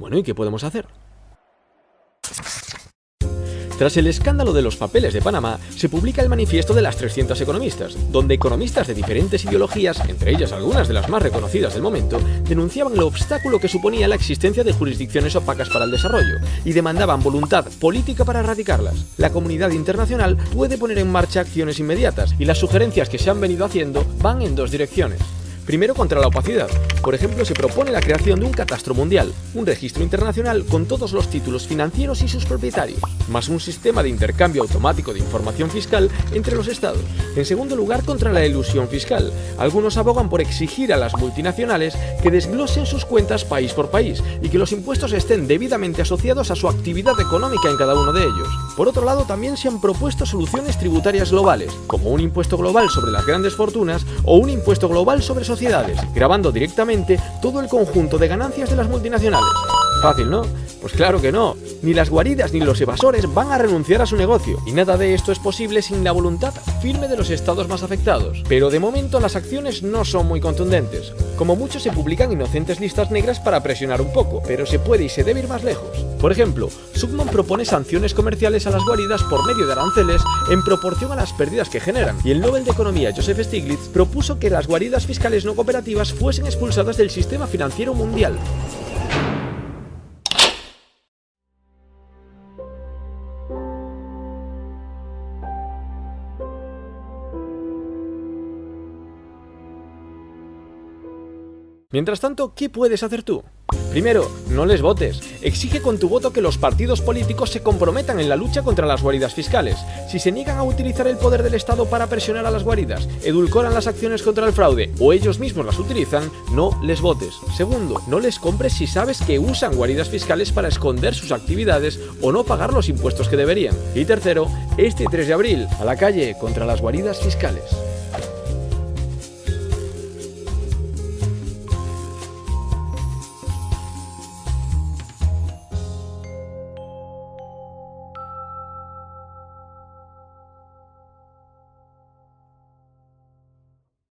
Bueno, ¿y qué podemos hacer? Tras el escándalo de los papeles de Panamá, se publica el manifiesto de las 300 economistas, donde economistas de diferentes ideologías, entre ellas algunas de las más reconocidas del momento, denunciaban el obstáculo que suponía la existencia de jurisdicciones opacas para el desarrollo y demandaban voluntad política para erradicarlas. La comunidad internacional puede poner en marcha acciones inmediatas y las sugerencias que se han venido haciendo van en dos direcciones. Primero, contra la opacidad. Por ejemplo, se propone la creación de un catastro mundial, un registro internacional con todos los títulos financieros y sus propietarios, más un sistema de intercambio automático de información fiscal entre los estados. En segundo lugar, contra la elusión fiscal. Algunos abogan por exigir a las multinacionales que desglosen sus cuentas país por país y que los impuestos estén debidamente asociados a su actividad económica en cada uno de ellos. Por otro lado, también se han propuesto soluciones tributarias globales, como un impuesto global sobre las grandes fortunas o un impuesto global sobre sociedades, grabando directamente todo el conjunto de ganancias de las multinacionales. Fácil, ¿no? Pues claro que no. Ni las guaridas ni los evasores van a renunciar a su negocio, y nada de esto es posible sin la voluntad firme de los estados más afectados. Pero de momento las acciones no son muy contundentes. Como mucho se publican inocentes listas negras para presionar un poco, pero se puede y se debe ir más lejos. Por ejemplo, Submon propone sanciones comerciales a las guaridas por medio de aranceles en proporción a las pérdidas que generan, y el Nobel de Economía Joseph Stiglitz propuso que las guaridas fiscales no cooperativas fuesen expulsadas del sistema financiero mundial. Mientras tanto, ¿qué puedes hacer tú? Primero, no les votes. Exige con tu voto que los partidos políticos se comprometan en la lucha contra las guaridas fiscales. Si se niegan a utilizar el poder del Estado para presionar a las guaridas, edulcoran las acciones contra el fraude o ellos mismos las utilizan, no les votes. Segundo, no les compres si sabes que usan guaridas fiscales para esconder sus actividades o no pagar los impuestos que deberían. Y tercero, este 3 de abril, a la calle contra las guaridas fiscales.